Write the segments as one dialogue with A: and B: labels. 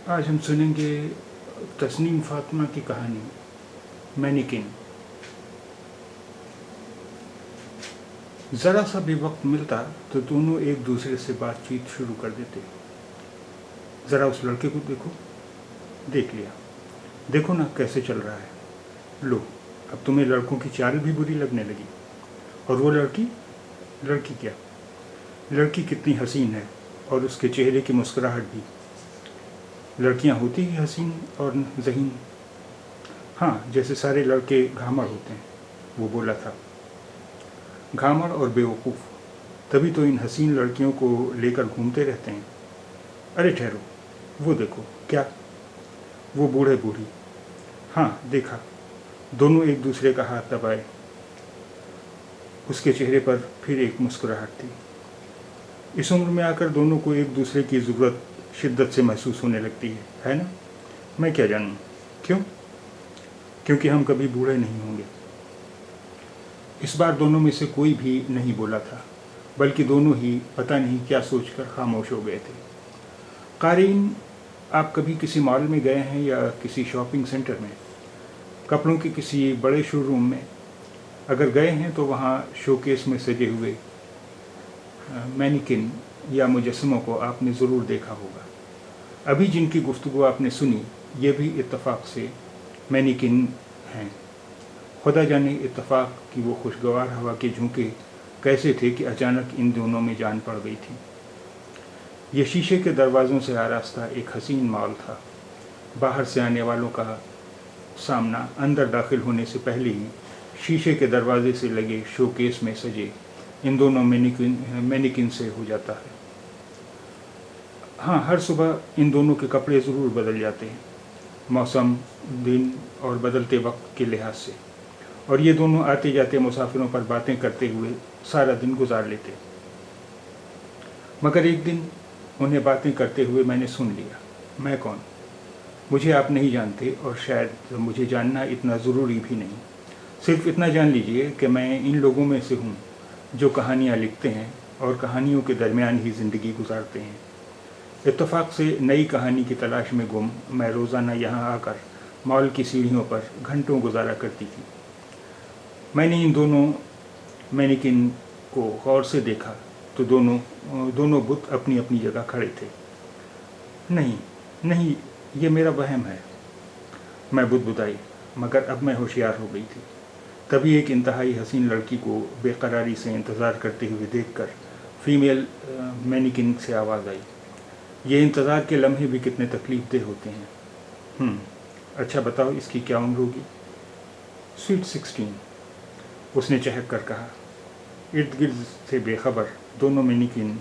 A: آج ہم سنیں گے تسنیم فاطمہ کی کہانی مینیکن۔ ذرا سا بھی وقت ملتا تو دونوں ایک دوسرے سے بات چیت شروع کر دیتے۔ ذرا اس لڑکے کو دیکھو۔ دیکھ لیا۔ دیکھو نا کیسے چل رہا ہے۔ لو، اب تمہیں لڑکوں کی چال بھی بری لگنے لگی۔ اور وہ لڑکی کیا؟ لڑکی کتنی حسین ہے، اور اس کے چہرے کی مسکراہٹ بھی۔ لڑکیاں ہوتی ہی حسین اور ذہین۔ ہاں، جیسے سارے لڑکے گھامڑ ہوتے ہیں، وہ بولا تھا۔ گھامڑ اور بیوقوف، تبھی تو ان حسین لڑکیوں کو لے کر گھومتے رہتے ہیں۔ ارے ٹھہرو، وہ دیکھو۔ کیا؟ وہ بوڑھے بوڑھی۔ ہاں، دیکھا۔ دونوں ایک دوسرے کا ہاتھ دبائے۔ اس کے چہرے پر پھر ایک مسکراہٹ تھی۔ اس عمر میں آ کر دونوں کو ایک دوسرے کی ضرورت شدت سے محسوس ہونے لگتی ہے نا؟ میں کیا جانوں کیوں؟ کیونکہ ہم کبھی بوڑھے نہیں ہوں گے۔ اس بار دونوں میں سے کوئی بھی نہیں بولا تھا، بلکہ دونوں ہی پتہ نہیں کیا سوچ کر خاموش ہو گئے تھے۔ قارئین، آپ کبھی کسی مال میں گئے ہیں یا کسی شاپنگ سینٹر میں، کپڑوں کے کسی بڑے شو روم میں؟ اگر گئے ہیں تو وہاں شوکیس میں سجے ہوئے مینیکن یا مجسموں کو آپ نے ضرور دیکھا ہوگا۔ ابھی جن کی گفتگو آپ نے سنی، یہ بھی اتفاق سے مینیکن ہیں۔ خدا جانے اتفاق کی وہ خوشگوار ہوا کے جھونکے کیسے تھے کہ اچانک ان دونوں میں جان پڑ گئی تھی۔ یہ شیشے کے دروازوں سے آراستہ ایک حسین مال تھا۔ باہر سے آنے والوں کا سامنا اندر داخل ہونے سے پہلے ہی شیشے کے دروازے سے لگے شوکیس میں سجے ان دونوں مینیکن سے ہو جاتا ہے۔ ہاں، ہر صبح ان دونوں کے کپڑے ضرور بدل جاتے ہیں، موسم، دن اور بدلتے وقت کے لحاظ سے، اور یہ دونوں آتے جاتے مسافروں پر باتیں کرتے ہوئے سارا دن گزار لیتے۔ مگر ایک دن انہیں باتیں کرتے ہوئے میں نے سن لیا۔ میں کون؟ مجھے آپ نہیں جانتے، اور شاید مجھے جاننا اتنا ضروری بھی نہیں۔ صرف اتنا جان لیجئے کہ میں ان لوگوں میں سے ہوں جو کہانیاں لکھتے ہیں اور کہانیوں کے درمیان ہی زندگی گزارتے ہیں۔ اتفاق سے نئی کہانی کی تلاش میں گم میں روزانہ یہاں آ کر مال کی سیڑھیوں پر گھنٹوں گزارا کرتی تھی۔ میں نے ان دونوں مینیکن کو غور سے دیکھا تو دونوں بت اپنی اپنی جگہ کھڑے تھے۔ نہیں، یہ میرا وہم ہے، میں بدبدائی، مگر اب میں ہوشیار ہو گئی تھی۔ تبھی ایک انتہائی حسین لڑکی کو بے قراری سے انتظار کرتے ہوئے دیکھ کر فیمیل مینیکن سے آواز آئی۔ یہ انتظار کے لمحے بھی کتنے تکلیف دہ ہوتے ہیں۔ اچھا بتاؤ، اس کی کیا عمر ہوگی؟ سویٹ 16، اس نے چہک کر کہا۔ ارد گرد سے بے خبر دونوں مینیکن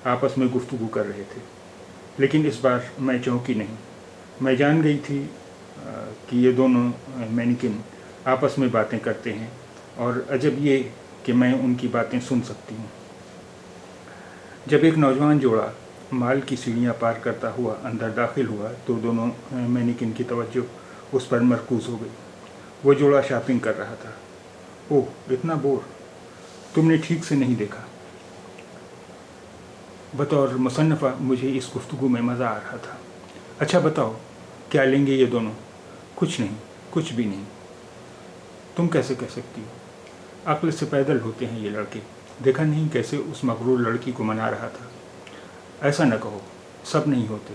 A: آپس میں گفتگو کر رہے تھے، لیکن اس بار میں چونکی نہیں۔ میں جان گئی تھی کہ یہ دونوں مینیکن آپس میں باتیں کرتے ہیں، اور عجب یہ کہ میں ان کی باتیں سن سکتی ہوں۔ جب ایک نوجوان جوڑا مال کی سیڑھیاں پار کرتا ہوا اندر داخل ہوا تو دونوں مینیکن کی توجہ اس پر مرکوز ہو گئی۔ وہ جوڑا شاپنگ کر رہا تھا۔ اوہ، اتنا بور! تم نے ٹھیک سے نہیں دیکھا۔ بطور مصنفہ مجھے اس گفتگو میں مزہ آ رہا تھا۔ اچھا بتاؤ، کیا لیں گے یہ دونوں؟ کچھ نہیں، کچھ بھی نہیں۔ تم کیسے کہہ سکتی ہو؟ عقل سے پیدل ہوتے ہیں یہ لڑکے۔ دیکھا نہیں کیسے اس مغرور لڑکی کو منا رہا تھا؟ ایسا نہ کہو، سب نہیں ہوتے،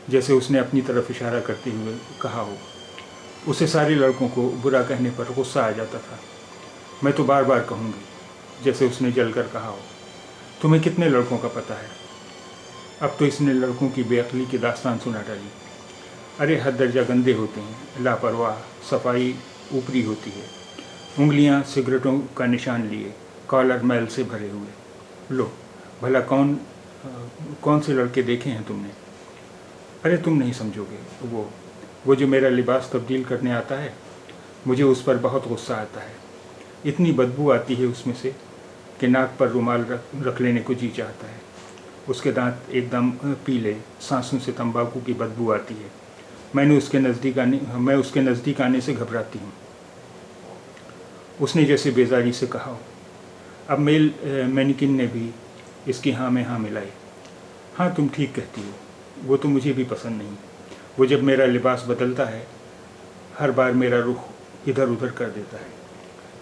A: جیسے اس نے اپنی طرف اشارہ کرتے ہوئے کہا ہو۔ اسے سارے لڑکوں کو برا کہنے پر غصہ آ جاتا تھا۔ میں تو بار بار کہوں گی، جیسے اس نے جل کر کہا ہو۔ تمہیں کتنے لڑکوں کا پتہ ہے؟ اب تو اس نے لڑکوں کی بے عقلی کی داستان سنا ڈالی۔ ارے حد درجہ گندے ہوتے ہیں، لاپرواہ، صفائی اوپری ہوتی ہے، انگلیاں سگریٹوں کا نشان لیے، کالر میل سے بھرے ہوئے۔ لو، بھلا کون سے لڑکے دیکھے ہیں تم نے؟ ارے تم نہیں سمجھو گے، وہ جو میرا لباس تبدیل کرنے آتا ہے، مجھے اس پر بہت غصہ آتا ہے۔ اتنی بدبو آتی ہے اس میں سے کہ ناک پر رومال رکھ لینے کو جی چاہتا ہے۔ اس کے دانت ایک دم پیلے، سانسوں سے تمباکو کی بدبو آتی ہے۔ میں اس کے نزدیک آنے سے گھبراتی ہوں۔ اس نے جیسے بیزاری سے کہا ہو۔ اب مینیکن نے بھی اس کی ہاں میں ہاں ملائی۔ ہاں، تم ٹھیک کہتی ہو، وہ تو مجھے بھی پسند نہیں۔ وہ جب میرا لباس بدلتا ہے ہر بار میرا رخ ادھر ادھر کر دیتا ہے۔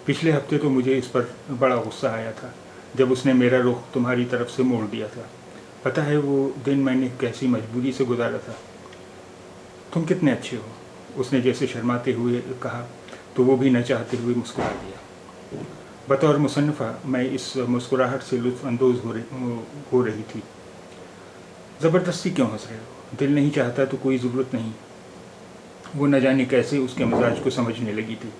A: پچھلے ہفتے تو مجھے اس پر بڑا غصہ آیا تھا جب اس نے میرا رخ تمہاری طرف سے موڑ دیا تھا۔ پتہ ہے وہ دن میں نے کیسی مجبوری سے گزارا تھا۔ تم کتنے اچھے ہو، اس نے جیسے شرماتے ہوئے کہا تو وہ بھی نہ چاہتے ہوئے مسکرا دیا۔ بطور مصنفہ میں اس مسکراہٹ سے لطف اندوز ہو رہی تھی۔ زبردستی کیوں ہنس رہے ہو؟ دل نہیں چاہتا تو کوئی ضرورت نہیں۔ وہ نہ جانے کیسے اس کے مزاج کو سمجھنے لگی تھی۔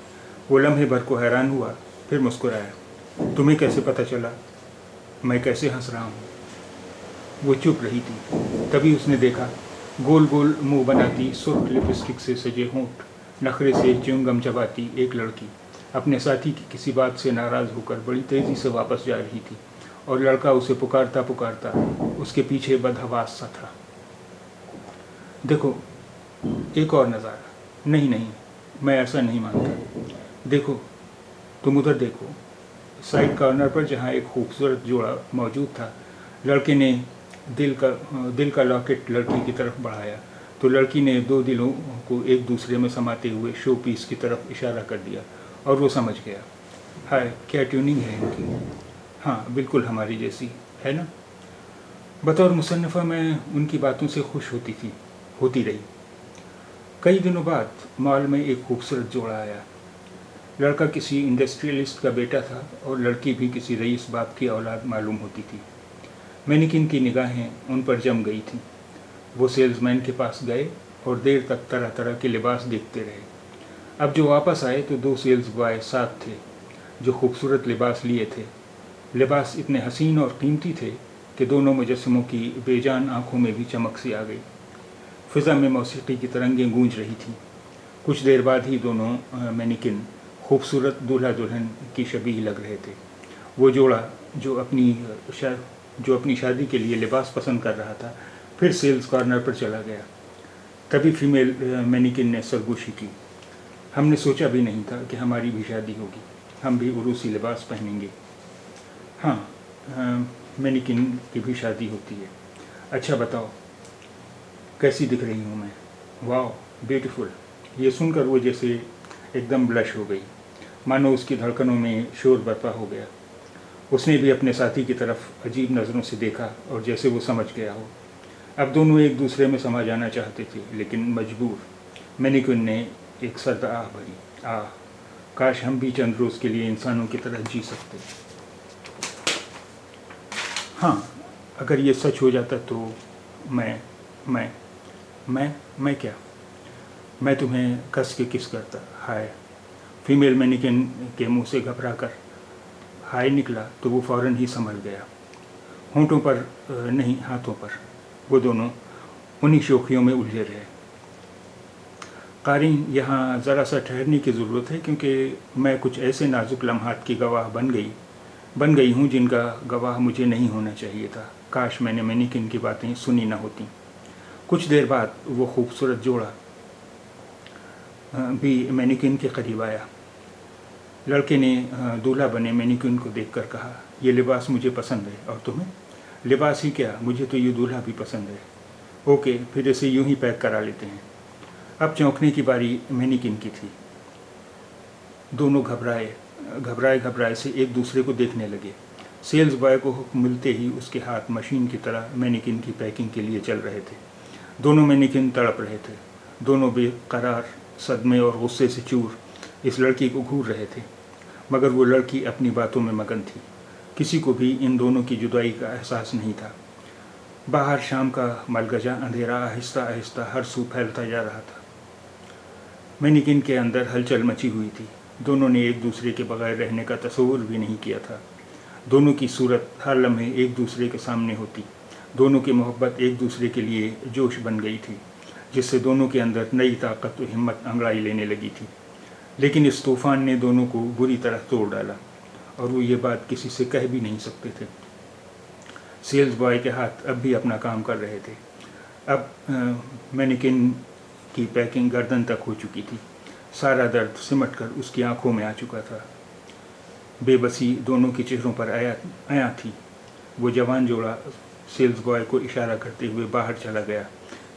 A: وہ لمحے بھر کو حیران ہوا، پھر مسکرایا۔ تمہیں کیسے پتہ چلا میں کیسے ہنس رہا ہوں؟ وہ چپ رہی تھی۔ تبھی اس نے دیکھا گول گول منہ بناتی، سرخ لپسٹک سے سجے ہونٹ، نخرے سے چیونگم چباتی ایک لڑکی اپنے ساتھی کی کسی بات سے ناراض ہو کر بڑی تیزی سے واپس جا رہی تھی، اور لڑکا اسے پکارتا پکارتا اس کے پیچھے بدحواس سا تھا۔ دیکھو ایک اور نظارہ۔ نہیں نہیں، میں ایسا نہیں مانتا۔ دیکھو، تم ادھر دیکھو۔ سائڈ کارنر پر جہاں ایک خوبصورت جوڑا موجود تھا، لڑکے نے دل کا لاکٹ لڑکی کی طرف بڑھایا تو لڑکی نے دو دلوں کو ایک دوسرے میں سماتے ہوئے شو پیس کی طرف اشارہ کر دیا، اور وہ سمجھ گیا۔ ہائے کیا ٹیوننگ ہے ان کی! ہاں بالکل ہماری جیسی ہے نا؟ بطور مصنفہ میں ان کی باتوں سے خوش ہوتی رہی۔ کئی دنوں بعد مال میں ایک خوبصورت جوڑا آیا۔ لڑکا کسی انڈسٹریلسٹ کا بیٹا تھا اور لڑکی بھی کسی رئیس باپ کی اولاد معلوم ہوتی تھی۔ مینیکن کی نگاہیں ان پر جم گئی تھیں۔ وہ سیلز مین کے پاس گئے اور دیر تک طرح طرح کے لباس دیکھتے رہے۔ اب جو واپس آئے تو دو سیلز بوائے ساتھ تھے جو خوبصورت لباس لیے تھے۔ لباس اتنے حسین اور قیمتی تھے کہ دونوں مجسموں کی بے جان آنکھوں میں بھی چمک سی آ گئی۔ فضا میں موسیقی کی ترنگیں گونج رہی تھیں۔ کچھ دیر بعد ہی دونوں مینیکن خوبصورت دولہا دلہن کی شبیہ لگ رہے تھے۔ وہ جوڑا جو اپنی شادی کے لیے لباس پسند کر رہا تھا پھر سیلز کارنر پر چلا گیا۔ تبھی فیمیل مینیکن نے سرگوشی کی۔ ہم نے سوچا بھی نہیں تھا کہ ہماری بھی شادی ہوگی، ہم بھی عروسی لباس پہنیں گے۔ ہاں مینیکن کی بھی شادی ہوتی ہے۔ اچھا بتاؤ کیسی دکھ رہی ہوں میں؟ واو بیوٹیفل۔ یہ سن کر وہ جیسے ایک دم بلش ہو گئی، مانو اس کی دھڑکنوں میں شور برپا ہو گیا۔ اس نے بھی اپنے ساتھی کی طرف عجیب نظروں سے دیکھا اور جیسے وہ سمجھ گیا ہو۔ اب دونوں ایک دوسرے میں سما جانا چاہتے تھے لیکن مجبور۔ مینیکن نے ایک سرد آہ بھری، آہ کاش ہم بھی چند روز کے لیے انسانوں کی طرح جی سکتے۔ ہاں اگر یہ سچ ہو جاتا تو میں کیا؟ میں تمہیں کس کے کس کرتا۔ ہائے! فیمیل مینیکن کے منہ سے گھبرا کر ہائے نکلا تو وہ فوراً ہی سنبھل گیا۔ ہونٹوں پر نہیں ہاتھوں پر۔ وہ دونوں انہی شوخیوں میں الجھے رہے۔ قارئین یہاں ذرا سا ٹھہرنے کی ضرورت ہے کیونکہ میں کچھ ایسے نازک لمحات کی گواہ بن گئی ہوں جن کا گواہ مجھے نہیں ہونا چاہیے تھا۔ کاش میں نے مینیکن کی باتیں سنی نہ ہوتیں۔ کچھ دیر بعد وہ خوبصورت جوڑا بھی مینیکن کے قریب آیا۔ لڑکے نے دولہا بنے مینیکن کو دیکھ کر کہا، یہ لباس مجھے پسند ہے، اور تمہیں؟ لباس ہی کیا، مجھے تو یہ دولہا بھی پسند ہے۔ اوکے پھر اسے یوں ہی پیک کرا لیتے ہیں۔ اب چونکنے کی باری مینیکن کی تھی۔ دونوں گھبرائے سے ایک دوسرے کو دیکھنے لگے۔ سیلز بوائے کو حکم ملتے ہی اس کے ہاتھ مشین کی طرح مینیکن کی پیکنگ کے لیے چل رہے تھے۔ دونوں مینیکن تڑپ رہے تھے۔ دونوں بے قرار، صدمے اور غصے سے چور اس لڑکی کو گھور رہے تھے، مگر وہ لڑکی اپنی باتوں میں مگن تھی۔ کسی کو بھی ان دونوں کی جدائی کا احساس نہیں تھا۔ باہر شام کا ملگجا اندھیرا آہستہ آہستہ ہر سو پھیلتا جا رہا تھا۔ مینیکن کے اندر ہلچل مچی ہوئی تھی۔ دونوں نے ایک دوسرے کے بغیر رہنے کا تصور بھی نہیں کیا تھا۔ دونوں کی صورت ہر لمحے ایک دوسرے کے سامنے ہوتی۔ دونوں کی محبت ایک دوسرے کے لیے جوش بن گئی تھی، جس سے دونوں کے اندر نئی طاقت و ہمت انگڑائی لینے لگی تھی۔ لیکن اس طوفان نے دونوں کو بری طرح توڑ ڈالا، اور وہ یہ بات کسی سے کہہ بھی نہیں سکتے تھے۔ سیلز بوائے کے ہاتھ اب بھی اپنا کام کر رہے تھے۔ اب مینیکن کی پیکنگ گردن تک ہو چکی تھی۔ سارا درد سمٹ کر اس کی آنکھوں میں آ چکا تھا۔ بے بسی دونوں کے چہروں پر عیاں تھی۔ وہ جوان جوڑا سیلز بوائے کو اشارہ کرتے ہوئے باہر چلا گیا۔